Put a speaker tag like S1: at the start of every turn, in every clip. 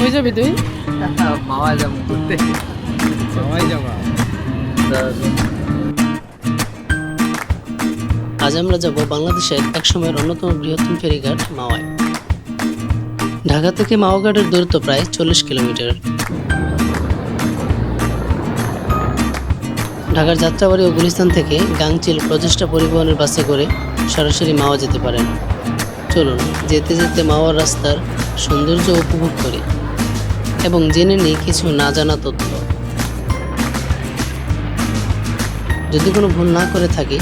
S1: কই যাবি তুই?
S2: মাওয়া যাবো ঘুরতে।
S1: সবাই যাবা।
S3: আজ আমরা যাব বাংলাদেশের একসময়ের অন্যতম বৃহত্তম ফেরিঘাট মাওয়ায়। ঢাকা থেকে মাওয়া ঘাটের দূরত্ব প্রায় 40 কিলোমিটার। ঢাকার যাত্রাবাড়ি ও গুলিস্তান থেকে গাংচিল প্রচেষ্টা পরিবহনের বাসে করে সরাসরি মাওয়া যেতে পারেন। চলুন যেতে যেতে মাওয়ার রাস্তার সৌন্দর্য উপভোগ করি এবং জেনে নিই কিছু না জানা তথ্য। যদি কোনো ভুল না করে থাকি,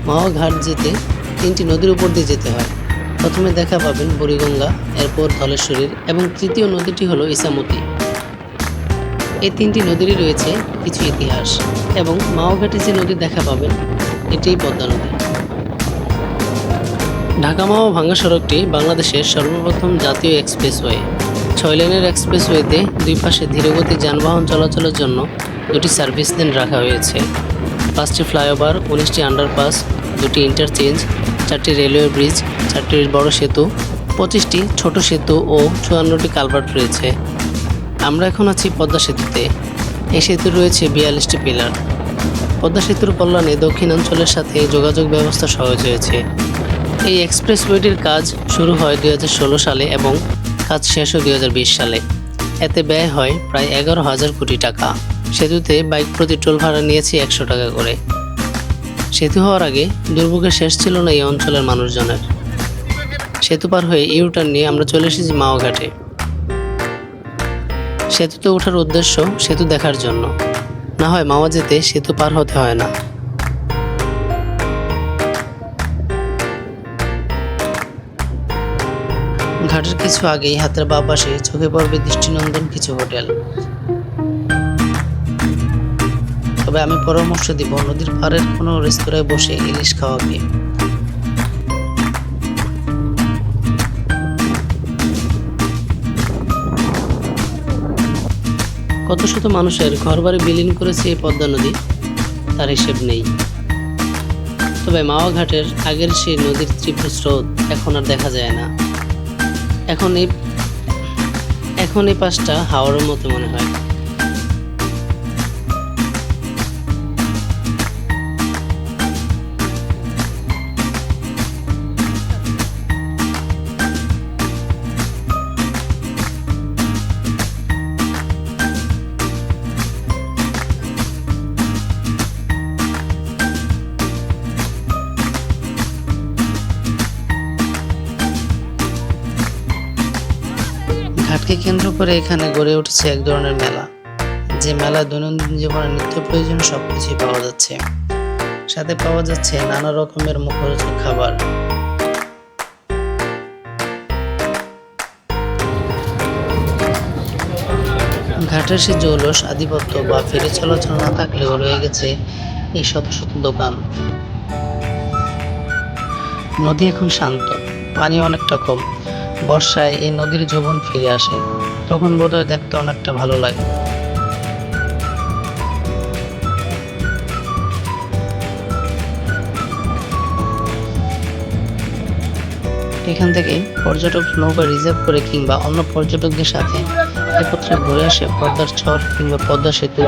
S3: মাওয়া ঘাট যেতে 3টি নদীর উপর দিয়ে যেতে হয়। প্রথমে দেখা পাবেন বুড়িগঙ্গা, এরপর ধলেশ্বরীর এবং তৃতীয় নদীটি হলো ইসামতি। এই 3টি নদীরই রয়েছে কিছু ইতিহাস এবং মাওয়া ঘাটে যে নদী দেখা পাবেন এটিই পদ্মা নদী। ঢাকা মাওয়া ভাঙ্গা সড়কটি বাংলাদেশের সর্বপ্রথম জাতীয় এক্সপ্রেসওয়ে। 6 লেনের এক্সপ্রেসওয়েতে দুই পাশে ধীরগতি যানবাহন চলাচলের জন্য 2টি সার্ভিস লেন রাখা হয়েছে। 5টি ফ্লাইওভার, 19টি আন্ডারপাস, 2টি ইন্টারচেঞ্জ, 4টি রেলওয়ে ব্রিজ, 4টি বড় সেতু, 25টি ছোট সেতু ও 54টি কালভার্ট রয়েছে। আমরা এখন আছি পদ্মা সেতুতে। এই সেতু রয়েছে 42টি পিলার। পদ্মা সেতুর কল্যাণে দক্ষিণাঞ্চলের সাথে যোগাযোগ ব্যবস্থা সহজ হয়েছে। এই এক্সপ্রেসওয়েটির কাজ শুরু হয় 2016 সালে এবং কাজ শেষ হয় 2020 সালে। এতে ব্যয় হয় প্রায় 11,000 কোটি টাকা। সেতুতে বাইক প্রতি টোল ভাড়া নিয়েছে 100 টাকা করে। সেতু হওয়ার আগে দুর্ভোগের শেষ ছিল না এই অঞ্চলের মানুষজনের। সেতু পার হয়ে ইউটার্ন নিয়ে আমরা চলে এসেছি মাওয়া ঘাটে। সেতুতে ওঠার উদ্দেশ্য সেতু দেখার জন্য, না হয় মাওয়া যেতে সেতু পার হতে হয় না। ঘাটের কিছু আগেই হাতের বাঁ পাশে চোখে পড়বে দৃষ্টিনন্দন কিছু হোটেল। তবে আমি পরামর্শ দিব নদীর পাড়ের কোনো রেস্তোরাঁয় বসে ইলিশ খাওয়াকে। কত শত মানুষের ঘরবাড়ি বিলীন করেছে এই পদ্মা নদী, তার হিসেব নেই। তবে মাওয়া ঘাটের আগের সেই নদীর তীব্র স্রোত এখন আর দেখা যায় না। এখন এই পাশটা হাওড়ের মতো মনে হয়। ঘাটকে কেন্দ্র করে এখানে গড়ে উঠেছে এক ধরনের মেলা, যে মেলা দৈনন্দিন জীবনে নিত্য প্রয়োজনীয় সবকিছুই পাওয়া যাচ্ছে। সাথে পাওয়া যাচ্ছে নানা রকমের মুখরোচক খাবার। ঘাটের সে জৌলস আধিপত্য বা ফেরি চলাচল না থাকলেও রয়ে গেছে এই শত শত দোকান। নদী এখন শান্ত, পানি অনেকটা কম। বর্ষায় এই নদীর যৌবন ফিরে আসে, তখন বোধহয় দেখতে অনেকটা ভালো লাগে। এখান থেকে পর্যটক নৌকা রিজার্ভ করে কিংবা অন্য পর্যটকদের সাথে একত্রে ঘুরে আসে পদ্মার চর কিংবা পদ্মা সেতু।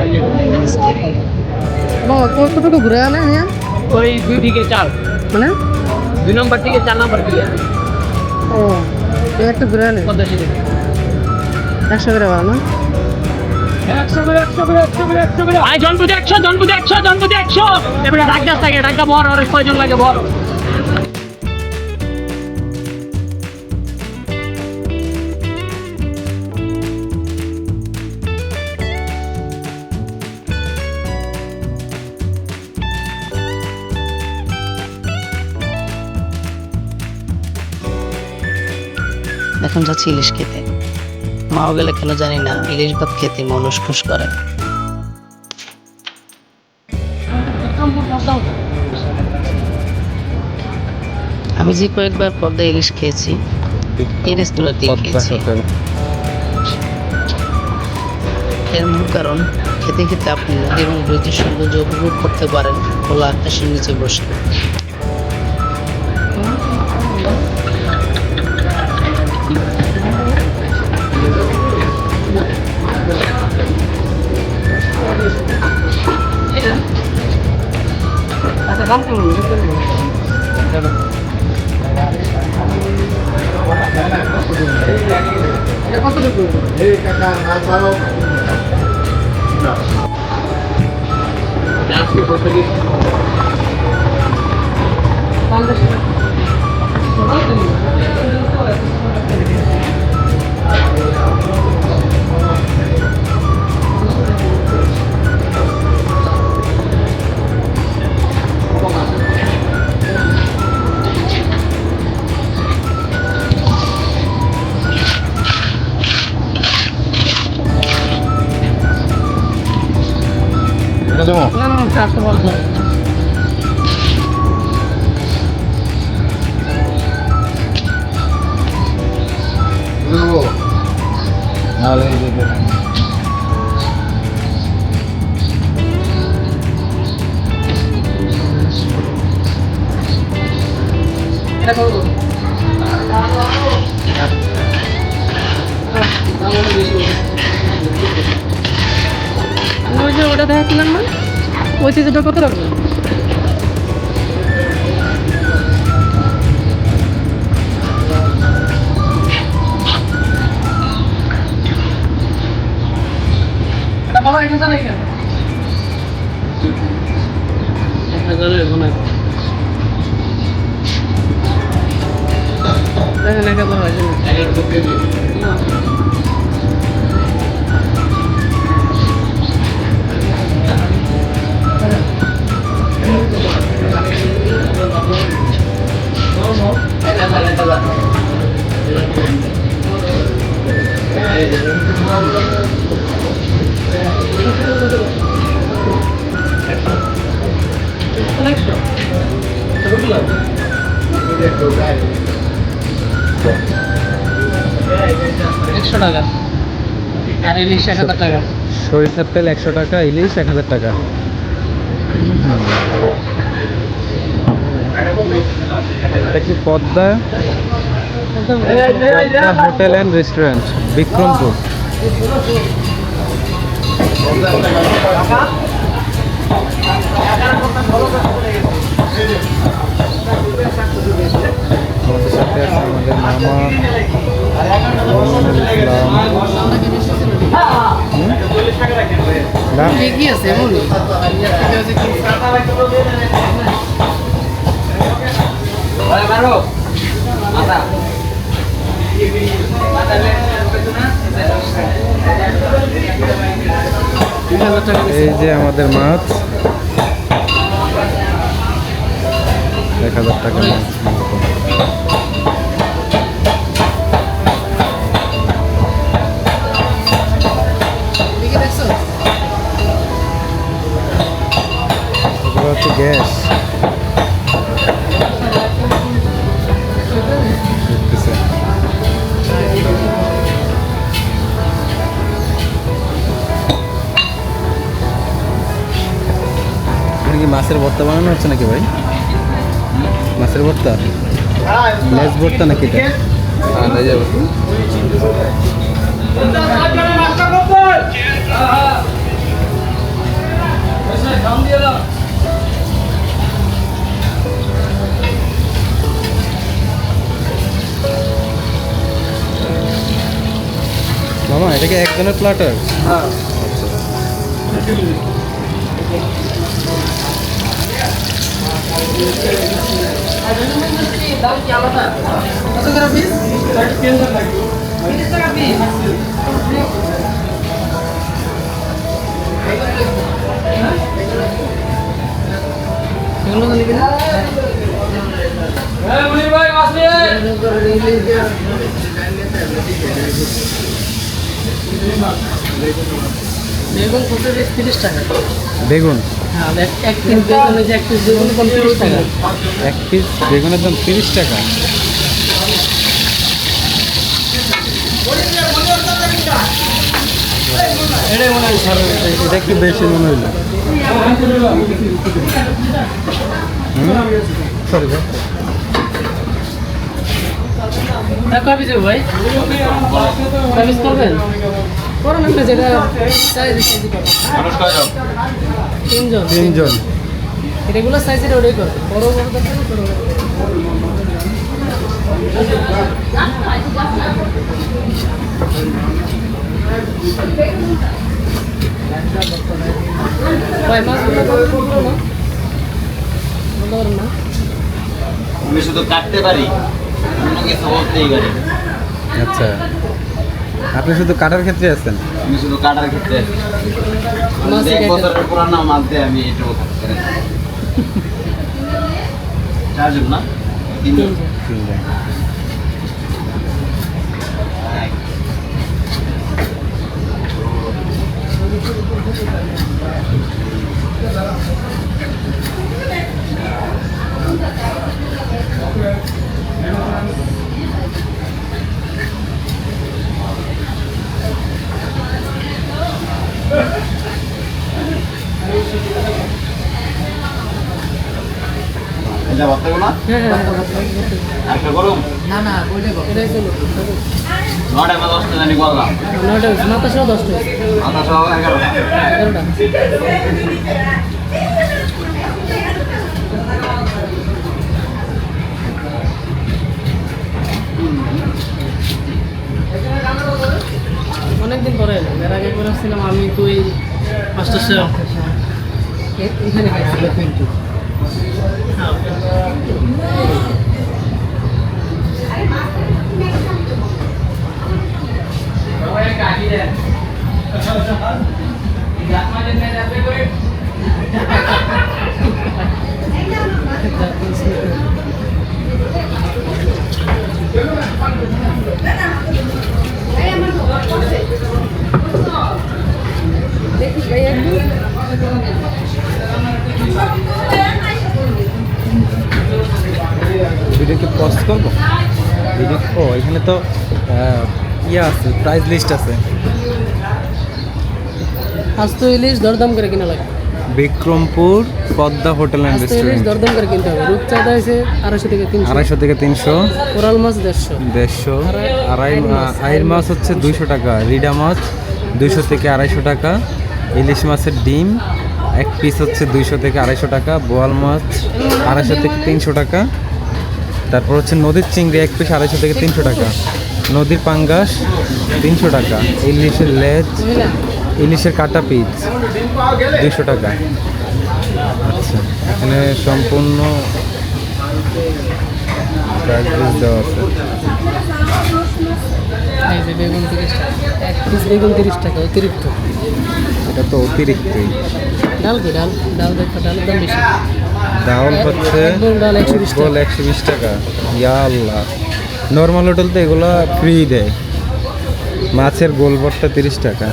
S1: কতটুকু ঘুরে আনে হ্যাঁ?
S2: ওই 2 থেকে 4,
S1: মানে
S2: 2 নম্বর থেকে 4 নম্বর দিয়ে
S1: ও একটা ঘুরে আনে
S2: পদ্মা সেতু।
S1: 100 করে ভালো না?
S2: 100 করে আই জনপতি 100 এবারে ডাকটা থাকে, ডাকটা বড় আর কয়জন লাগে বড়।
S3: এখন যাচ্ছি ইলিশ খেতে। মাও গেলে কেন জানি না ইলিশ ভাত খেতে মন উসখুস করে। আমি যে কয়েকবার পদ্মা ইলিশ খেয়েছি এই রেস্তোরাঁতেই খেয়েছি। এর মূল কারণ খেতে খেতে আপনি নদী এবং ব্রিজের সৌন্দর্য উপভোগ করতে পারেন খোলা আকাশের নিচে বসে।
S1: দাম কেমন? এটা কতটুকু? না না, 400 বলছো। এটা কত? ওই যে ওটা দেখাচ্ছিলাম না, ওই চিজটা কত রাখবেন? এটা বাবা এটা জানে কেন? দেখেন এটা বড় হয় একশো টাকা আর ইলিশ 1000 টাকা।
S4: সরিষার তেল 100 টাকা, ইলিশ 1000 টাকা। এটা কি Padma hotel and restaurant, Bikrampur. আমাদের সাথে আছে আমাদের মামা
S1: ঠিকই আছে এমন
S4: এই যে আমাদের মাছ, 1000 টাকা মাছ। এগুলো হচ্ছে গ্যাস। কি মাছের ভর্তা বানানো হচ্ছে নাকি ভাই? মাছের ভর্তা, লেজ ভর্তা নাকি এটা? মামা এটা কি একজনের প্লাটার?
S1: দাম কি আলাদা? কত করে পিস? 30 টাকা পিস। এগুলো তো নিবেন?
S2: এই মুনি ভাই মাছ নিয়ে
S1: বেগুন কত? 30 টাকা।
S4: বেগুন
S1: হ্যাঁ, এক পিস বেগুন, যে এক পিস বেগুন 30 টাকা।
S4: এক পিস বেগুনের দাম 30 টাকা।
S1: এটাই মনে হয় ভালো।
S4: এটা একটু বেশি মনে হইলো। সরি ভাই,
S1: কয় পিস ভাই? কয় পিস করবেন? করুন আপনি, যেটা চাই দিচ্ছি। 3 জন।
S4: 3 জন।
S1: রেগুলার সাইজের ওটাই করো, বড় বড় দরকার নেই, ছোট বড়। ভাই মাছগুলো বন্ধ করো না, বন্ধ করো না।
S5: আমি শুধু কাটতে পারি, অন্য কিছু বলতেই পারি।
S4: আচ্ছা, আপনি শুধু কাটার ক্ষেত্রে আছেন?
S5: আমি শুধু কাটার ক্ষেত্রে আছি।
S1: মাছই
S5: এক
S1: কাটতে
S5: বছরের পুরানো মাছ দিয়ে আমি এটুকু কাটতে পারি। চারজন না? তিনজন।
S4: তিনজন।
S5: এটা ভাত দেবো না?
S1: হ্যাঁ হ্যাঁ
S5: একটা গরম?
S1: না না ওইটাই করো, এটাই চলো।
S5: 9টা বা 10টা জানি করলাম।
S1: 9টা হয়েছে, মাথা সহ 10টা হয়েছে,
S5: মাথা সহ 11টা।
S1: 11টা। অনেকদিন পরে এলাম, এর আগে করে আসছিলাম আমি, তুই, মাস্টার সাহেব এখানে খাইছিল কিন্তু। দেখি ভাই একদম
S4: ভিডিও কি পজ করবো? ভিডিও ও এখানে তো ইয়ে আছে, প্রাইস লিস্ট আছে।
S1: আস্ত ইলিশ দরদাম করে কিনা লাগে,
S4: বিক্রমপুর পদ্মা হোটেল অ্যান্ড
S1: আস্ত ইলিশ
S4: রেস্টুরেন্ট।
S1: দরদাম করে কিনতে হবে। রূপচাঁদা আছে 250 থেকে 300,
S4: 250 থেকে 300,
S1: কোরাল মাছ 150,
S4: 150। আইর মাছ হচ্ছে 200 টাকা, রিডা মাছ 200 থেকে 250 টাকা, ইলিশ মাছের ডিম এক পিস হচ্ছে 200 থেকে 250 টাকা, বোয়াল মাছ 250 থেকে 300 টাকা, তারপর হচ্ছে নদীর চিংড়ি এক পিস 250 থেকে 300 টাকা, নদীর পাঙ্গাস 300 টাকা, ইলিশের লেজ,
S1: বুঝলা?
S4: ইলিশের কাটা পিস 200 টাকা। আচ্ছা, এখানে সম্পূর্ণ প্রাইস লিস্ট দেওয়া আছে।
S1: এই যে বেগুন 30 টাকা, এক পিস বেগুন 30 টাকা অতিরিক্ত।
S4: এটা তো অতিরিক্তই।
S1: ডাল কি ডাল, ডাল দেখো, ডালের দাম বেশি।
S4: ডাউল হচ্ছে
S1: একদম ডাল 120 টাকা।
S4: গোল 120 টাকা। ইয়া আল্লাহ, নর্মাল হোটেল তো এগুলো ফ্রি দেয়। মাছের গোল ভর্তা 30 টাকা।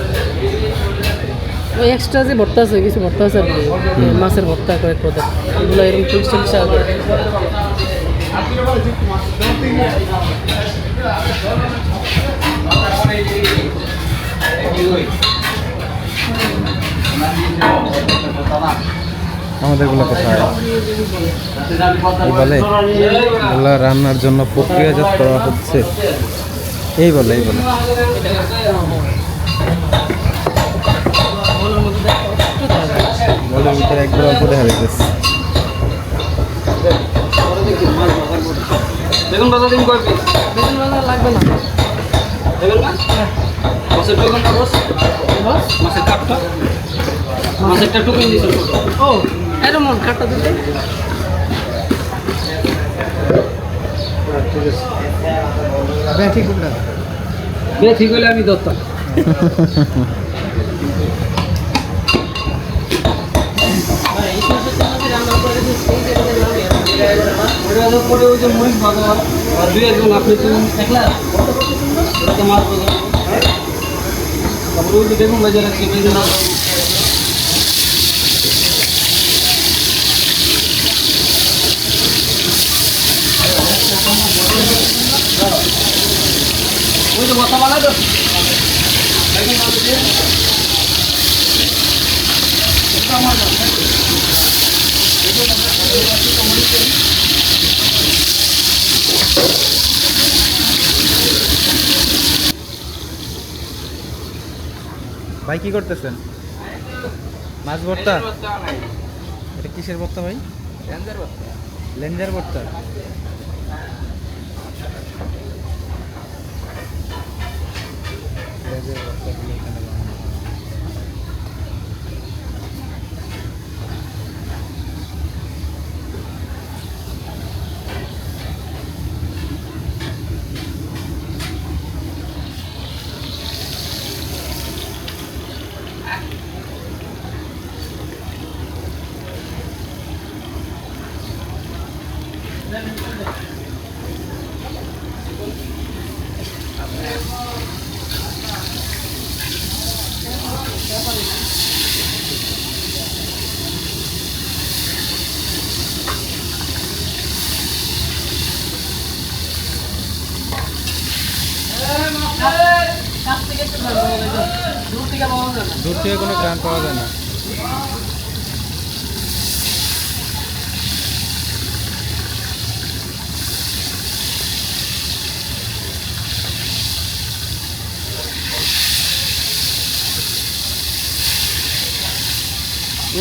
S1: ওই এক্সট্রা যে ভর্তা আছে, কিছু ভর্তা আছে আর কি, মাছের ভর্তা কয়েক পদের, এগুলো এরকম 30-40 টাকা করে।
S4: আমাদেরগুলো কোথায় কি বলে, এগুলো রান্নার জন্য প্রক্রিয়াজাত করা হচ্ছে, এই বলে এই বলে। বলের ভিতরে একবার অল্প দেখা যাইতেছে।
S5: বেগুন ভাজা দিন কয় পিস?
S1: বেগুন ভাজা লাগবে না।
S5: বেগুন মাছ? মাছের বেগুন না বস? মাছের কাপটা? মাছেরটা টুকুন দিয়েছিল।
S1: ও এরকম কাটটা দিতে
S5: বে ঠিক হলে আমি ধরতাম। পরে ওই যে মরিচ ভাজা আর 2-1 জন আপনি তুমি একলা ওটা তো মাছ ভাজা। তারপরে ওই যে বেগুন ভাজা রাখছি, বেগুন ভাজা। ওই যে মশলা বানাই দাও। বেগুন ভাজা দিয়ে
S4: ভাই কি করতেছেন? মাছ ভর্তা এটা কিসের ভর্তা ভাই? লেঞ্জার ভর্তা। লেঞ্জার ভর্তাগুলো এখানে বানানো হয়।
S1: কাছ থেকে একটু ভালো হবে, দূর থেকে পাওয়া যায় না।
S4: দূর থেকে কোনো গ্রাম পাওয়া যায় না।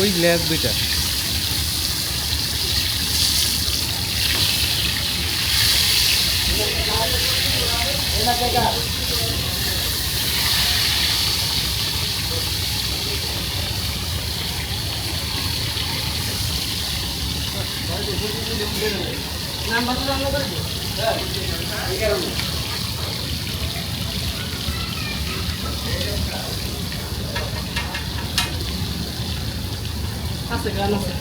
S4: ওই লেজ দুইটা।
S1: নাম বাসা জানলো করে আছে গান আছে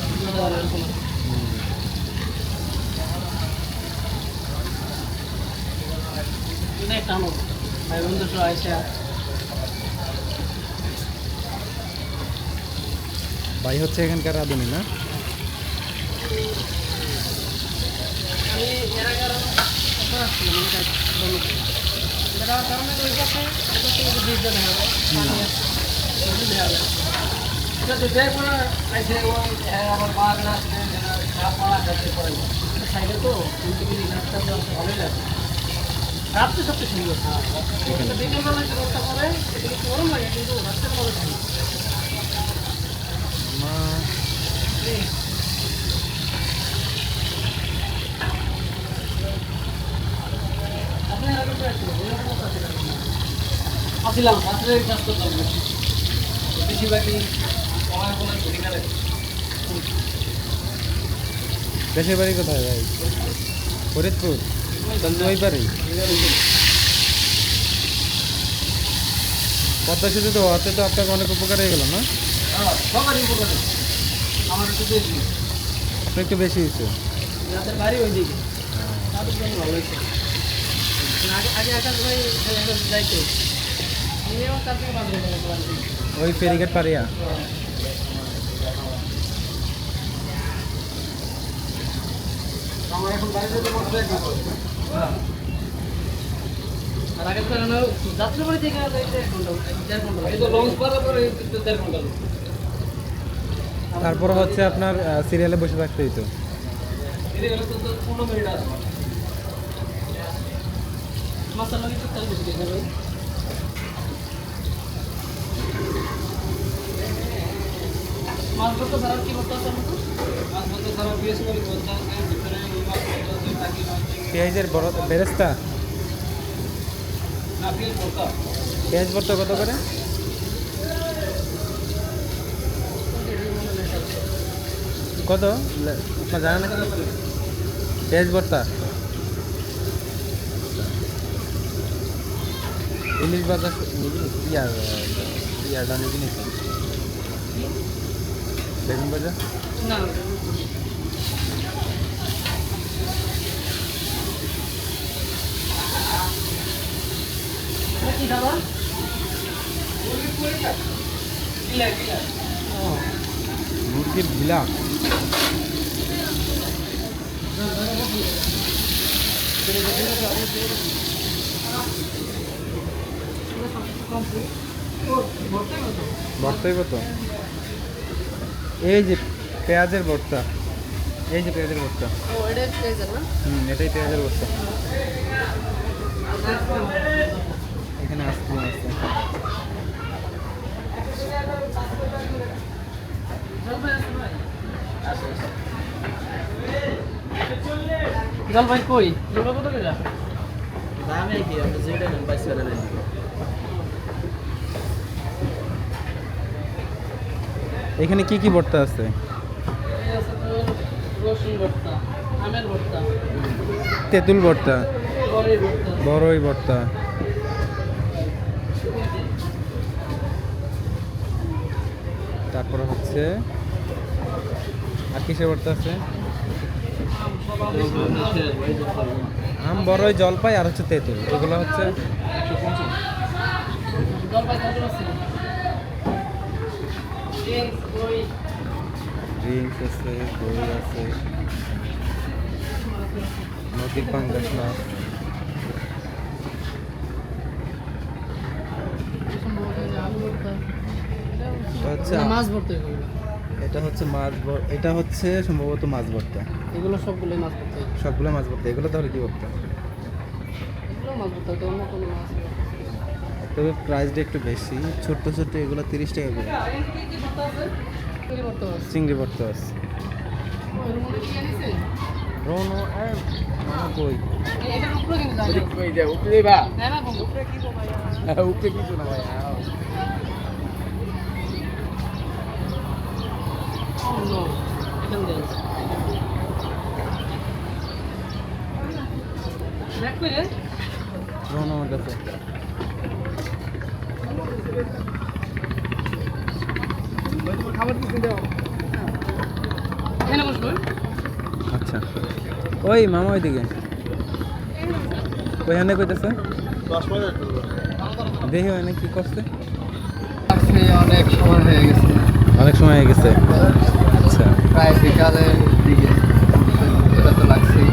S1: টানো ভাই বন্ধু সহ আইসা
S4: ভাই হচ্ছে এখানকার রাঁধুনি না?
S1: আমি এর আগে আরো আসছিলাম কারণে ওই পাশে ব্রিজ দেখা যায় পানি আছে দেখা যায় যদি বেরপুরা আইসে আমার বাগড়া পাড়া কাছে পড়ে সাইডে তো রাস্তা ভালোই লাগে রাত্রে সবচেয়ে সুন্দর দিনের বেলা যে রাস্তা করে এটা একটু গরম লাগে কিন্তু রাস্তার ভালো থাকে আসছিলাম রাত্রে কাজ করতাম বেশিরভাগই সময় কোনো ঘুরি গেলে
S4: দেশের বাড়ি কোথায় ভাই? ফরিদপুর। তাহলে ওই বাড়ি পদ্মা সেতু তো হওয়াতে তো আপনাকে অনেক উপকার হয়ে গেল না?
S1: সবারই উপকারে আমার একটু বেশি
S4: আপনার একটু বেশি হয়েছে।
S1: রাতের বাড়ি ওই দিকে তাদের জন্য ভালো হয়েছে আগে আগে আকাশ ভাই আকাশ যাইতো আমিও তার থেকে বাদ দিয়ে
S4: ওই ফেরিঘাট পারিয়া।
S5: আমার এখন বাড়িতে তো বসে
S1: আর আগে তো যাত্রা বাড়ি থেকে যাইতে 1 ঘন্টা 1.5 ঘন্টা
S5: এই তো লঞ্চ পারার পরে 1.5 ঘন্টা
S4: তারপর হচ্ছে আপনার সিরিয়ালে বসে থাকতে হইতো।
S5: এর গেলে তো 15 মিনিট আছে
S1: মশলা কি তেল বেশি দিতে হবে মাছ ধরতে সারা কি করতে হবে
S5: মাছ বলতে সারা বিএস করে বলতে ভিতরে মাছ বলতে থাকি
S4: পেঁয়াজের বড় বেরেস্তা,
S5: না বিএস বলতা
S4: পেঁয়াজ ভর্তা কত করে? কত আপনার জানা না? পেঁয়াজ ভর্তা ইলিশ বাজার ইয়ারটা নিবি নিচ্ছি বেগুন বাজার
S1: না কি খাবার
S4: মুরগির ভিলা। ভর্তাই কত? এই যে পেঁয়াজের ভর্তা, এই যে পেঁয়াজের ভর্তা।
S1: ও এটা পেঁয়াজ না
S4: এটাই পেঁয়াজের ভর্তা। এখানে আইসক্রিম আছে।
S2: জলপাই কই জলপাই কত করে
S1: দামে কি আপনি যেটা নেন 22 টাকা দেন।
S4: এখানে কি কি ভর্তা আছে?
S2: এই আছে তো রসুন ভর্তা, আমের ভর্তা,
S4: তেঁতুল ভর্তা,
S2: বড়ই ভর্তা,
S4: বড়ই ভর্তা, তারপরে হচ্ছে আর কিসের ভর্তা আছে? আম, বড়ই, জলপাই আর হচ্ছে তেঁতুল। এগুলো হচ্ছে
S2: জলপাই কত আছে? ওই
S4: ড্রিঙ্কস আছে, দই আছে, নদীর পাঙ্গাস মাছ। এটা হচ্ছে
S2: মাছ ভর্তা এগুলো।
S4: এটা হচ্ছে এটা হচ্ছে সম্ভবত মাছ ভর্তা।
S2: এগুলো সবগুলোই মাছ ভর্তা।
S4: সবগুলো মাছ ভর্তা। এগুলো তাহলে কি ভর্তা?
S2: এগুলো মাছ ভর্তা, তো অন্য কোনো মাছ নেই।
S4: তবে প্রাইসটা একটু বেশি। ছোট্ট ছোট্ট এগুলো 30 টাকা করে।
S2: কি ভর্তা আছে? কি ভর্তা আছে?
S4: চিংড়ি ভর্তা আছে।
S2: এর মধ্যে কি আনিছে?
S4: রোনো আর মামা কই?
S2: এটার উপরে কিন্তু দাম।
S1: কই যা উপরে বা
S2: না না উপরে কি গো ভাইয়া?
S1: উপরে কিছু না ভাই।
S2: Oh no. এখান দিয়ে আছে। দেখ কই রে?
S4: রোনো আমার কাছে।
S1: খাবার কিছু দাও।
S2: এখানে বসবো।
S4: আচ্ছা, ওই মামা ওইদিকে ওইখানে কইতেছে
S1: 10 মিনিট
S4: দেখি ওখানে কি করছে।
S1: আজকে অনেক সময় হয়ে গেছে,
S4: অনেক সময় হয়ে গেছে। আচ্ছা,
S1: প্রায় বিকালের দিকে। এটা তো লাগছেই।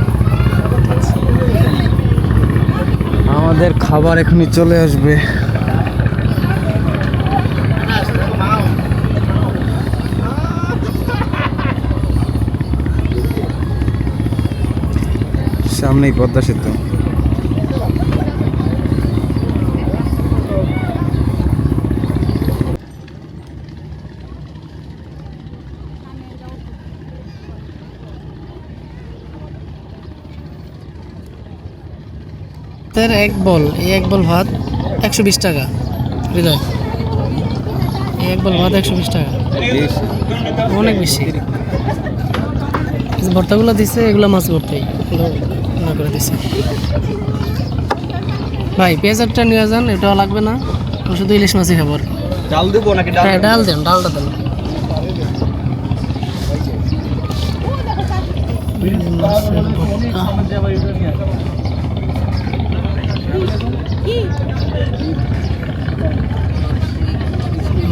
S4: আমাদের খাবার এখনই চলে আসবে। সামনেই পদ্মা সেতু।
S2: এক বল, এই এক বল ভাত 120 টাকা। হৃদয়, এই এক বল ভাত 120 টাকা, অনেক বেশি। যে ভর্তাগুলো দিছে এগুলো মাছ ভর্তাই, এগুলো না করে দিছে। ভাই পেঁয়াজটা নিয়ে যান, এটাও লাগবে না, আমি শুধু ইলিশ মাছই খাবো।
S1: ডাল দেবো নাকি ডাল?
S2: হ্যাঁ ডাল দেন, ডালটা দেন। মাছের ভর্তা।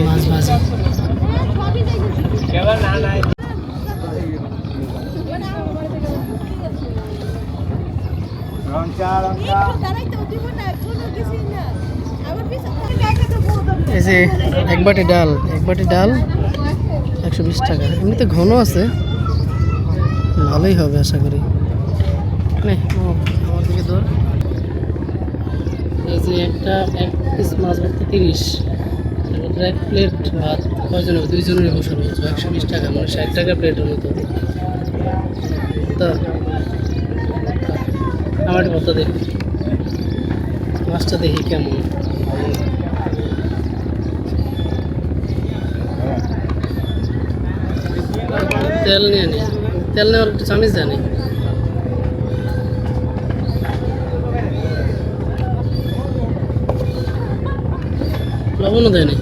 S2: মাছ ভাজি। এই যে এক বাটি ডাল, 120 টাকা। এমনিতে ঘন আছে, ভালোই হবে আশা করি। আমার দিকে ধর। এই যে এক পিস মাছ ভর্তা 30, এক প্লেট ভাত কয়জন হবে? 2 জনের বসানো হচ্ছে 120 টাকা, মানে 60 টাকা প্লেটের মতো। তো আমার ভর্তা দেখি, মাছটা দেখি কেমন। তেল নিয়ে নি, তেল নেওয়ার একটু চামিচ জানি। লবণও দেয়নি।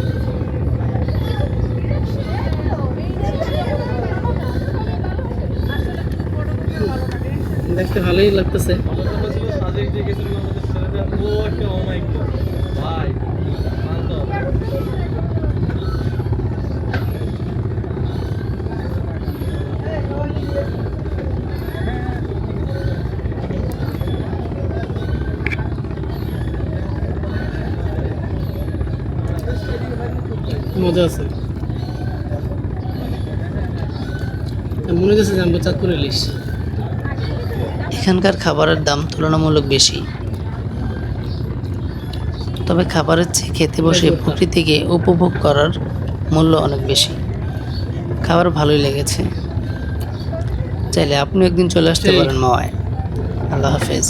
S2: দেখতে ভালোই লাগতেছে। মজা আছে, মনে হচ্ছে যে আমরা চাঁদপুর ইলিশ।
S3: এখানকার খাবারের দাম তুলনামূলক বেশি, তবে খাবারের চেয়ে খেতে বসে প্রকৃতিকে উপভোগ করার মূল্য অনেক বেশি। খাবার ভালোই লেগেছে, চাইলে আপনি একদিন চলে আসতে পারেন মাওয়ায়। আল্লাহ হাফেজ।